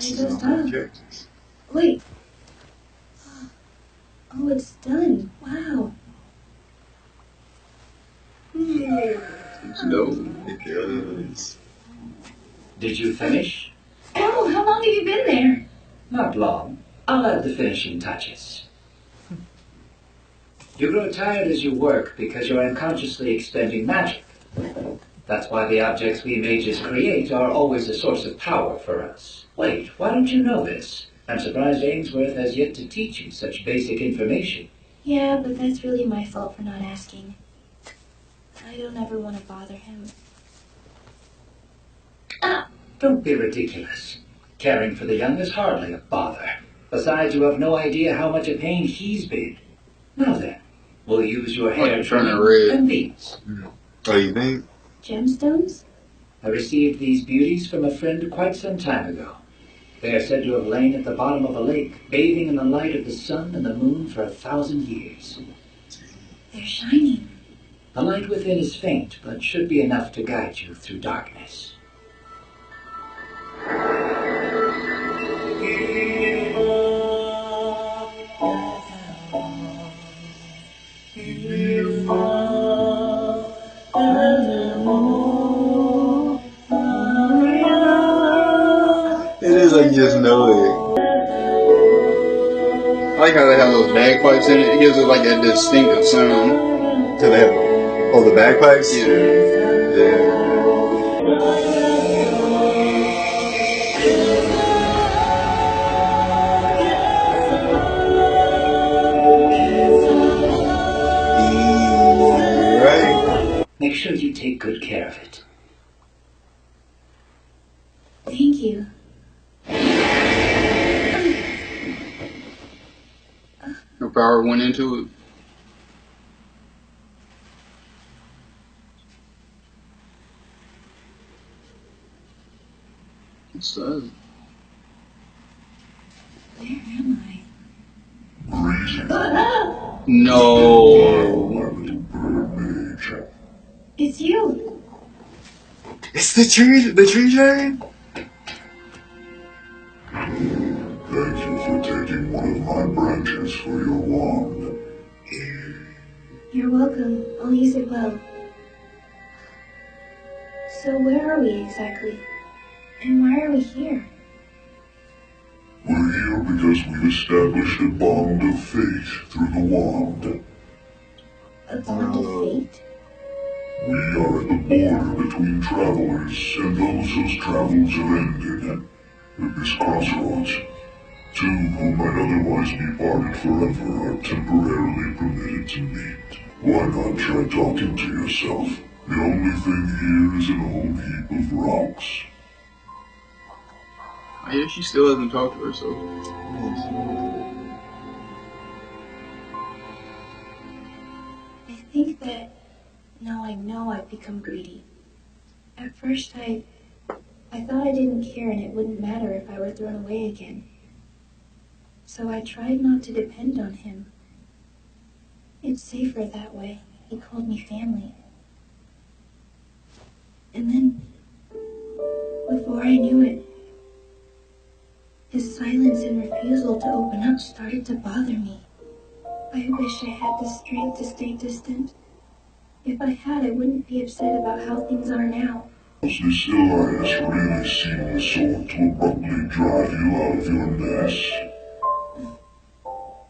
it goes on. Wait. Oh, it's done. Wow. No, it does. Did you finish? Oh, how long have you been there? Not long. I'll add the finishing touches. You grow tired as you work because you're unconsciously expending magic. That's why the objects we mages create are always a source of power for us. Wait, why don't you know this? I'm surprised Ainsworth has yet to teach you such basic information. Yeah, but that's really my fault for not asking. I don't ever want to bother him. Don't be ridiculous. Caring for the young is hardly a bother. Besides, you have no idea how much a pain he's been. Now then, we'll use your hair and these. Oh, you think? Gemstones? I received these beauties from a friend quite some time ago. They are said to have lain at the bottom of a lake, bathing in the light of the sun and the moon for 1,000 years. They're shining. The light within is faint, but should be enough to guide you through darkness. It is like you just know it. I like how they have those bagpipes in it. It gives it like a distinctive sound. So they have, oh, the bagpipes? Yeah. Yeah. Right. Make sure you take good care of it. Thank you. No power went into it. What's that? Where am I? No. It's you. It's the tree dragon? Thank you for taking one of my branches for your wand. You're welcome. I'll use it well. So where are we exactly? And why are we here? We're here because we've established a bond of fate through the wand. A bond of fate? We are at the border between travelers and those whose travels have ended. At this crossroads, two who might otherwise be parted forever are temporarily permitted to meet. Why not try talking to yourself? The only thing here is an old heap of rocks. I hear she still hasn't talked to herself. I think that now I know I've become greedy. At first I thought I didn't care and it wouldn't matter if I were thrown away again. So I tried not to depend on him. It's safer that way. He called me family. And then, before I knew it, his silence and refusal to open up started to bother me. I wish I had the strength to stay distant. If I had, I wouldn't be upset about how things are now. Does this alliance really seem the sort to abruptly drive you out of your nest?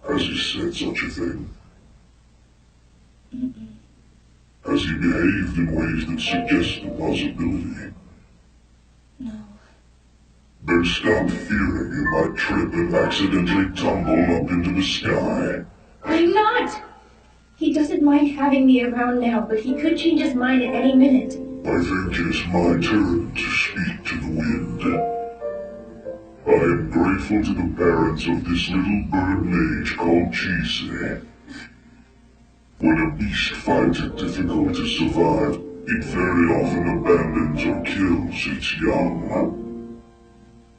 Has he said such a thing? Mm-mm. Has he behaved in ways that suggest the possibility? No. Then stop fearing you might trip and accidentally tumble up into the sky. I'm not! He doesn't mind having me around now, but he could change his mind at any minute. I think it's my turn to speak to the wind. I am grateful to the parents of this little bird mage called Chise. When a beast finds it difficult to survive, it very often abandons or kills its young.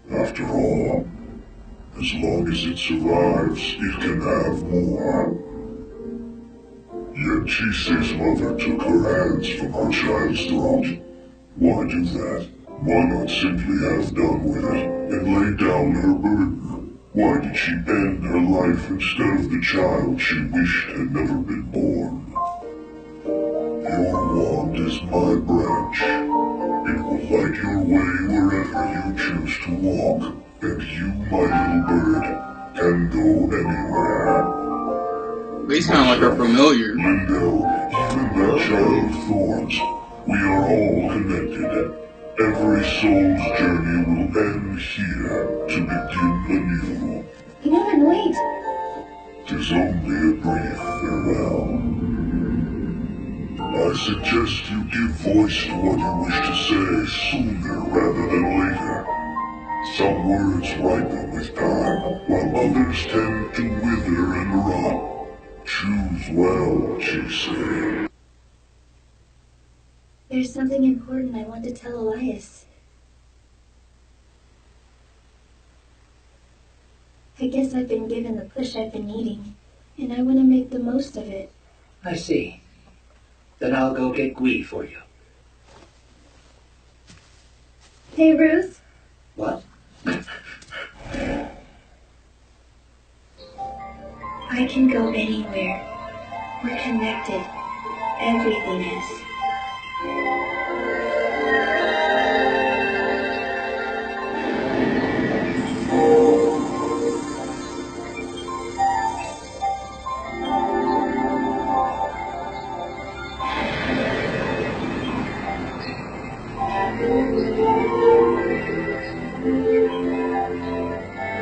After all, as long as it survives, it can have more. Yet Chise's mother took her hands from her child's throat. Why do that? Why not simply have done with it and lay down her burden? Why did she end her life instead of the child she wished had never been born? Your wand is my branch. It will light your way wherever you choose to walk, and you, my little bird, can go anywhere. They sound like a familiar. Lindell, even that child of thorns, we are all connected. Every soul's journey will end here to begin anew. You never wait. 'Tis only a brief farewell. I suggest you give voice to what you wish to say sooner rather than later. Some words ripen with time, while others tend to wither and rot. Choose well, she said. There's something important I want to tell Elias. I guess I've been given the push I've been needing, and I want to make the most of it. I see. Then I'll go get Gwee for you. Hey, Ruth. What? I can go anywhere. We're connected. Everything is.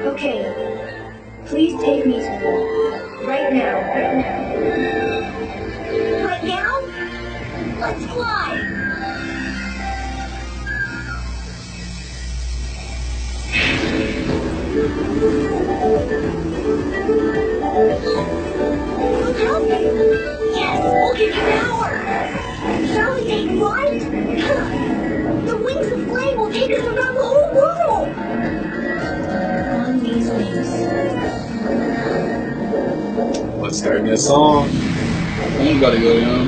Okay. Please take me to them. Right now. Right now? Let's fly! Look out! Yes, we'll give you power! Shall we take flight? The wings of flame will take us around the whole world! On these wings. Let's start that song. Someone gotta go, young.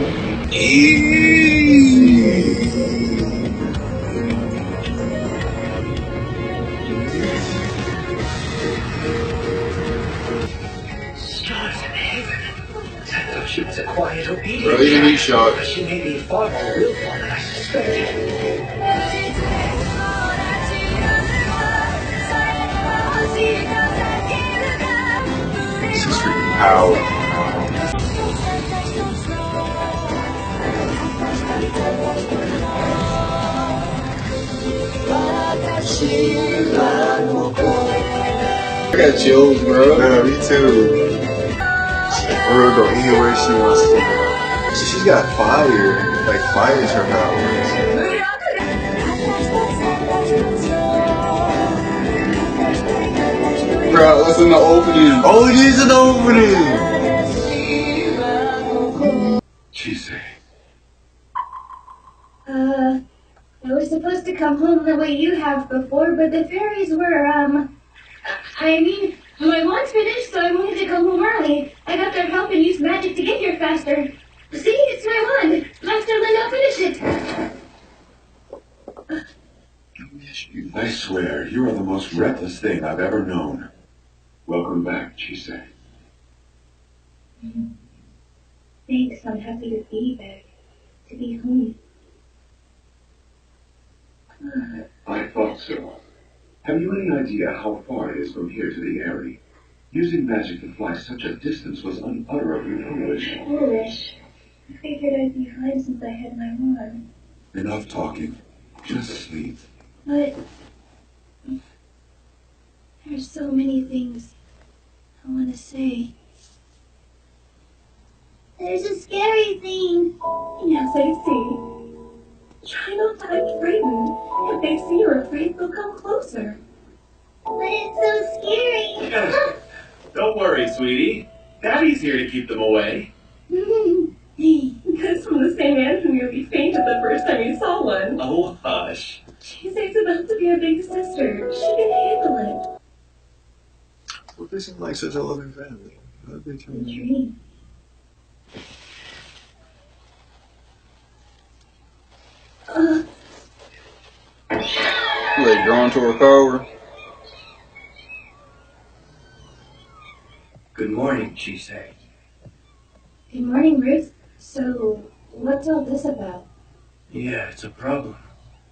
Stars in heaven. I thought she was a quiet, obedient Bro, even he shot. but she may be far more willful than I suspected. This is freaking power. I got chills, bro. Yeah, me too. We'll go anywhere she wants to go. She's got fire. Like, fire's her powers. Bro, that's in the opening. Oh, it is an opening! Chise. I was supposed to come home the way you have before, but the fairies were, my wand's finished, so I wanted to go home early. I got their help and used magic to get here faster. See, it's my wand. Master Linda finished it. I swear, you are the most reckless thing I've ever known. Welcome back, Chise. Thanks, I'm happy to be back. To be home. I thought so. Have you any idea how far it is from here to the Eyrie? Using magic to fly such a distance was unutterably foolish. Foolish. I figured I'd be fine since I had my wand. Enough talking. Just sleep. But there's so many things I want to say. There's a scary thing. Yes, I see. Try not to act frightened. If they see you're afraid, they'll come closer. But it's so scary. Don't worry, sweetie. Daddy's here to keep them away. That's from the same man who nearly fainted the first time he saw one. Oh, hush. She's about to be a big sister. She can handle it. Well, they seem like such a loving family. How'd they turn out? Dream. Like drawn to her power. Good morning, she said. Good morning, Ruth. So, what's all this about? Yeah, it's a problem.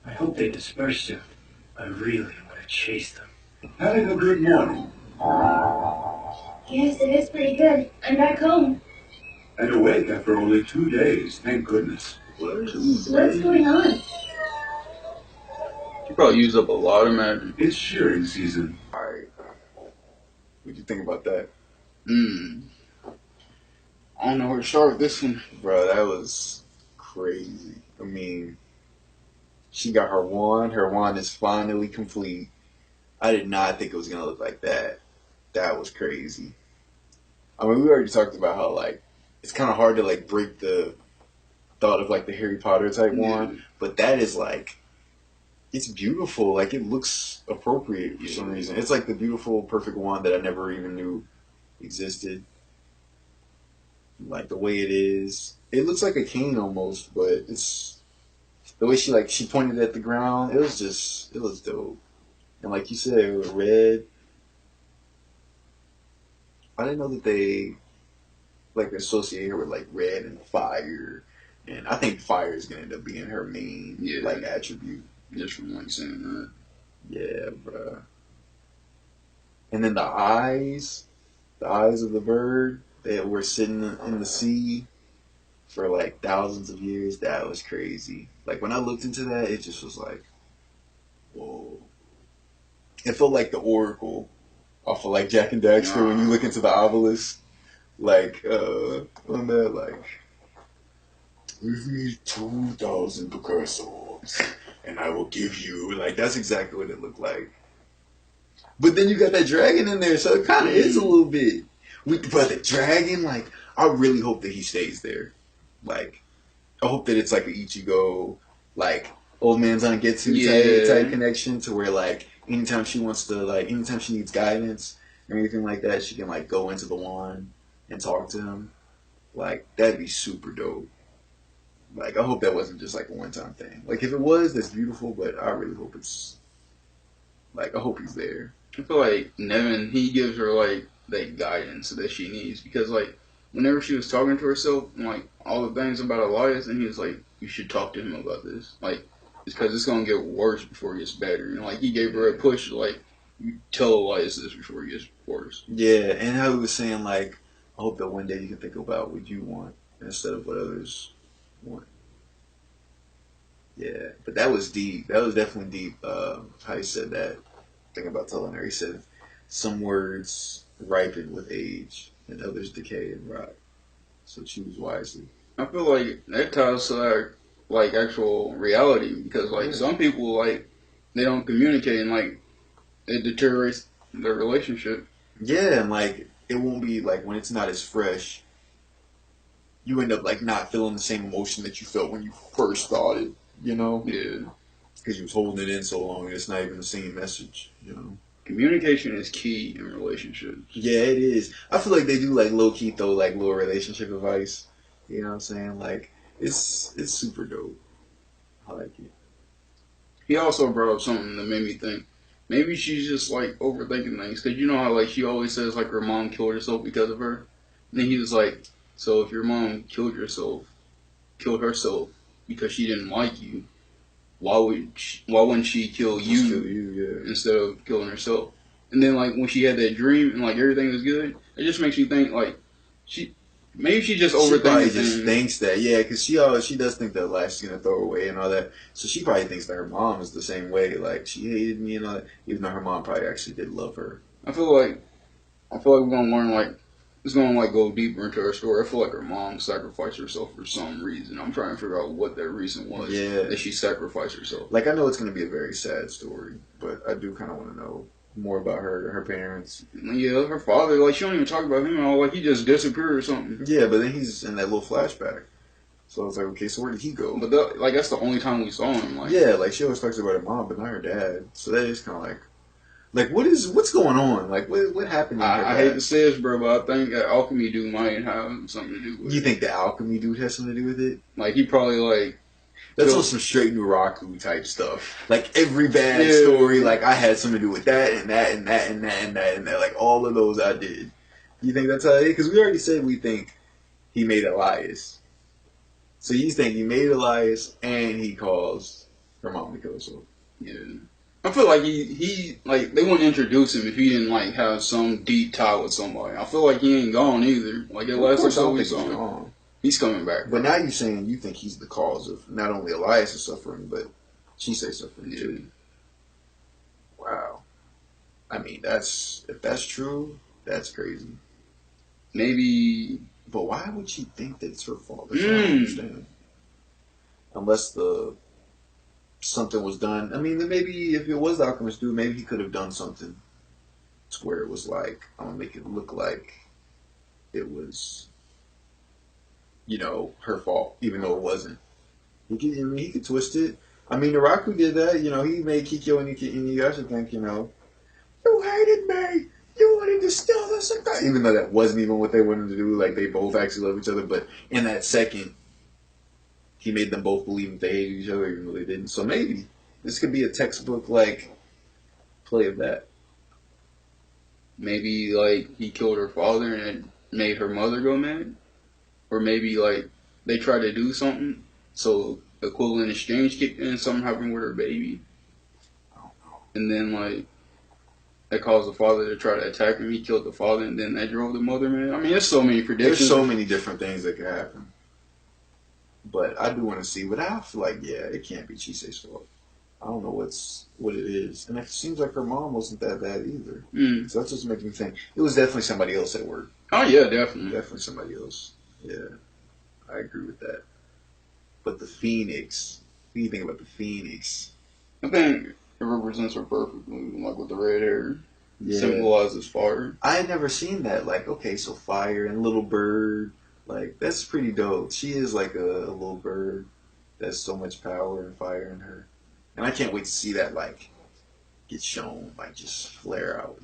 I hope they disperse soon. I really want to chase them. Having a good morning. Yes, it is pretty good. I'm back home. And awake after only 2 days, thank goodness. What's going on? She probably used up a lot of magic. It's shearing season. Alright. What'd you think about that? I don't know where to start with this one. Bro, that was crazy. I mean, she got her wand. Her wand is finally complete. I did not think it was going to look like that. That was crazy. I mean, we already talked about how, like, it's kind of hard to, like, break the thought of, like, the Harry Potter type wand. But that is, like, it's beautiful. Like, it looks appropriate for some reason. It's, like, the beautiful, perfect wand that I never even knew existed. Like, the way it is. It looks like a cane almost, but it's... The way she pointed at the ground, it was dope. And like you said, it was red. I didn't know that they, like, associate her with, like, red and fire. And I think fire is going to end up being her main, like, attribute. Just from, like, saying that. Yeah, bruh. And then the eyes of the bird that were sitting in the sea for, like, thousands of years, that was crazy. Like, when I looked into that, it just was like, whoa. It felt like the Oracle off of, like, Jack and Daxter when you look into the obelisk. Like, on that, like, give me 2,000 Picassos, and I will give you, like, that's exactly what it looked like. But then you got that dragon in there, so it kind of is a little bit. But the dragon, like, I really hope that he stays there. Like, I hope that it's like an Ichigo, like, old man's on a Getsu type connection to where, like, anytime she needs guidance or anything like that, she can, like, go into the wand and talk to him. Like, that'd be super dope. Like, I hope that wasn't just, like, a one-time thing. Like, if it was, that's beautiful, but I really hope it's, like, I hope he's there. I feel like Nevin, he gives her, like, that guidance that she needs. Because, like, whenever she was talking to herself, and, like, all the things about Elias, and he was like, you should talk to him about this. Like, it's because it's going to get worse before it gets better. And, like, he gave her a push, like, you tell Elias this before it gets worse. Yeah, and how he was saying, like, I hope that one day you can think about what you want instead of what others want. Yeah, but that was deep. That was definitely deep. How he said that. Thing about telling her, he said, some words ripen with age and others decay and rot. So choose wisely. I feel like that ties to our, like, actual reality. Because, like, some people, like, they don't communicate and, like, it deteriorates their relationship. Yeah, and, like, it won't be, like, when it's not as fresh, you end up, like, not feeling the same emotion that you felt when you first thought it, you know? Yeah. Because you was holding it in so long, it's not even the same message, you know? Communication is key in relationships. Yeah, it is. I feel like they do, like, low-key, though, like, little relationship advice. You know what I'm saying? Like, it's super dope. I like it. He also brought up something that made me think, maybe she's just, like, overthinking things. Because you know how, like, she always says, like, her mom killed herself because of her? And then he was like, so if your mom killed herself because she didn't like you, why wouldn't she kill you instead of killing herself? And then, like, when she had that dream and, like, everything was good, it just makes me think, like, maybe she just overthinks things. She just thinks that, yeah, because she does think that Lash is going to throw her away and all that. So she probably thinks that her mom is the same way. Like, she hated me and all that, even though her mom probably actually did love her. I feel like we're going to learn, like, it's going to, like, go deeper into her story. I feel like her mom sacrificed herself for some reason. I'm trying to figure out what that reason was that she sacrificed herself. Like, I know it's going to be a very sad story, but I do kind of want to know more about her parents. Yeah, her father, like, she don't even talk about him at all. Like, he just disappeared or something. Yeah, but then he's in that little flashback. So I was like, okay, so where did he go? But, that's the only time we saw him. Like, yeah, like, she always talks about her mom, but not her dad. So that is kind of like, what's going on? Like, what happened? I hate to say this, bro, but I think that alchemy dude might have something to do with it. You think the alchemy dude has something to do with it? Like, he probably, like, That's So- on some straight Nuraku type stuff. Like every bad story, like I had something to do with that and that and that and that and that and that. Like all of those I did. You think that's how it is? Because we already said we think he made Elias. So you think he made Elias and he caused her mom to kill herself. Yeah. I feel like he like they wouldn't introduce him if he didn't like have some deep tie with somebody. I feel like he ain't gone either. Like the last episode we saw him. He's coming back. But now you're saying you think he's the cause of not only Elias' suffering, but Chisei's suffering too. Wow. I mean, if that's true, that's crazy. Maybe. But why would she think that it's her fault? That's what I don't understand. Unless something was done. I mean, then maybe if it was the alchemist dude, maybe he could have done something to where it was like, I'm gonna make it look like it was, her fault, even though it wasn't. He could twist it. I mean, Naraku did that. He made Kikyo and Inuyasha think, you hated me. You wanted to steal the Sakai. Even though that wasn't even what they wanted to do. Like, they both actually love each other. But in that second, he made them both believe that they hated each other, even though they didn't. So maybe this could be a textbook, like, play of that. Maybe, like, he killed her father and it made her mother go mad. Or maybe, like, they tried to do something, so equivalent exchange kicked in, something happened with her baby. I don't know. And then, like, that caused the father to try to attack him. He killed the father, and then that drove the mother mad. I mean, there's so many predictions. There's so many different things that could happen. But I do want to see. But I feel like, it can't be Chisei's fault. I don't know what it is. And it seems like her mom wasn't that bad either. So that's what's making me think. It was definitely somebody else at work. Oh, yeah, definitely. Definitely somebody else. Yeah. I agree with that. But the Phoenix. What do you think about the Phoenix? I think it represents her perfectly, like with the red hair. Yeah. Symbolizes fire. I had never seen that. Like, okay, so fire and little bird. Like, that's pretty dope. She is like a little bird. That's so much power and fire in her. And I can't wait to see that, like, get shown, like, just flare out,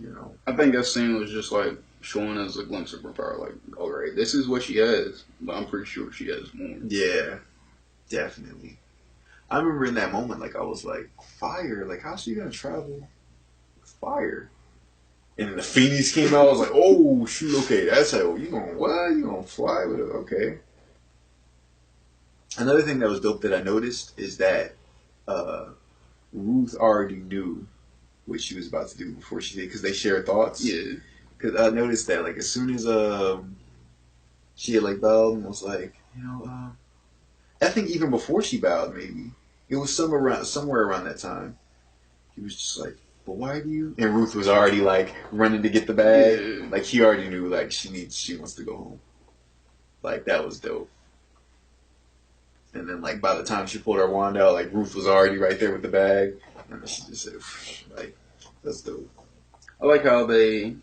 I think that scene was just, like, showing us a glimpse of her power. Like, alright, this is what she has, but I'm pretty sure she has more. Yeah, definitely. I remember in that moment, like, I was like, fire? Like, how's she gonna travel with fire? And then the Phoenix came out, I was like, oh, shoot, okay, that's how, you gonna fly with it? Okay. Another thing that was dope that I noticed is that Ruth already knew what she was about to do before she did, because they shared thoughts. Yeah. Because I noticed that, like, as soon as she had, like, bowed and was like, I think even before she bowed, maybe, it was somewhere around that time, he was just like, but why do you? And Ruth was already, like, running to get the bag. Yeah. Like, he already knew, like, she wants to go home. Like, that was dope. And then, like, by the time she pulled her wand out, like, Ruth was already right there with the bag. And then she just said, like, that's dope. I like how they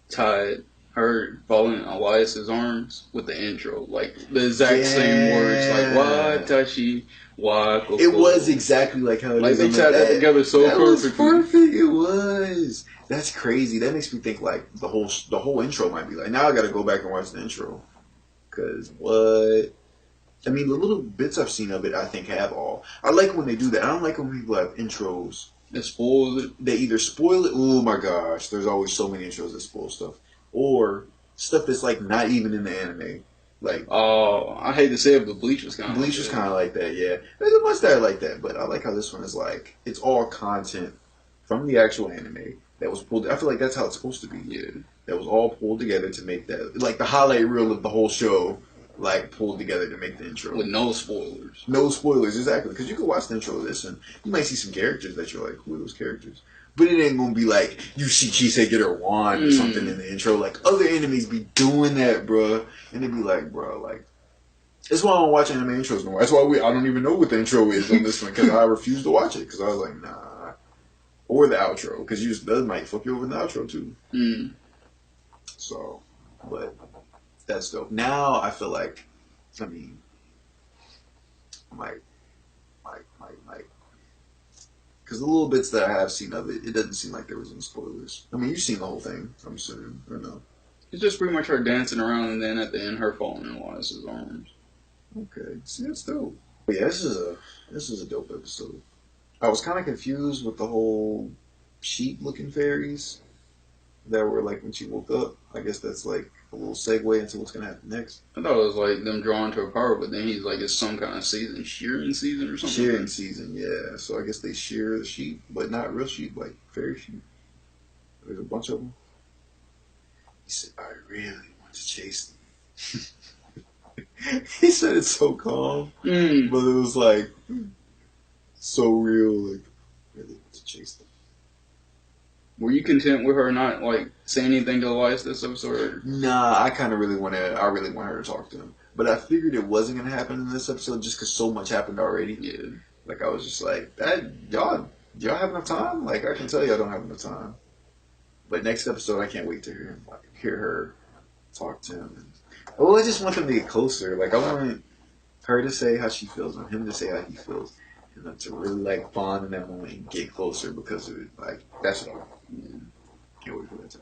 tied her falling in Elias's arms with the intro. Like, the exact same words. Like, watashi wa koko. It was exactly like how it like is. they I'm tied that together so that was perfectly. perfect. It was. That's crazy. That makes me think, like, the whole intro might be like, now I gotta go back and watch the intro. Because what? I mean, the little bits I've seen of it, I think, have all. I like when they do that. I don't like when people have intros. It spoils it. They either spoil it. Oh my gosh, there's always so many intros that spoil stuff, or stuff that's like not even in the anime. Like, I hate to say it, but Bleach was kind of Bleach was kind of like that. Yeah, there's a bunch that are like that, but I like how this one is like it's all content from the actual anime that was pulled. I feel like that's how it's supposed to be. Yeah, that was all pulled together to make that like the highlight reel of the whole show. Like, pulled together to make the intro. with no spoilers. No spoilers, exactly. Because you can watch the intro of this, and you might see some characters that you're like, who are those characters? But it ain't going to be like, you see Chisei get her wand or something in the intro. Like, other enemies be doing that, bruh. And they be like, bruh, like... That's why I don't watch anime intros no more. That's why I don't even know what the intro is on this one, because I refuse to watch it. Because I was like, nah. Or the outro, because that might fuck you over in the outro, too. So, but... That's dope. Now I feel like, I mean, might. Because the little bits that I have seen of it, it doesn't seem like there was any spoilers. I mean, you've seen the whole thing, I'm assuming, or no? It's just pretty much her dancing around, and then at the end, her falling in Elias's arms. Okay. See, that's dope. But yeah, this is a dope episode. I was kind of confused with the whole sheep-looking fairies that were like when she woke up. I guess that's like a little segue into what's gonna happen next. I thought it was like them drawn to her power, but then he's like, it's some kind of season, shearing season or something. Shearing season, yeah. So I guess they shear the sheep, but not real sheep, like fairy sheep. There's a bunch of them. He said, I really want to chase them. He said it so calm, but it was like so real, like really want to chase them. Were you content with her not like saying anything to Elias this episode? Nah, I really want her to talk to him. But I figured it wasn't gonna happen in this episode just because so much happened already. Yeah. Like I was just like, y'all have enough time? Like I can tell y'all don't have enough time. But next episode, I can't wait to hear her talk to him. I just want them to get closer. Like I want her to say how she feels and him to say how he feels, and then to really like bond in that moment and get closer because of it. Like that's what I want. Yeah. Can't wait for that time.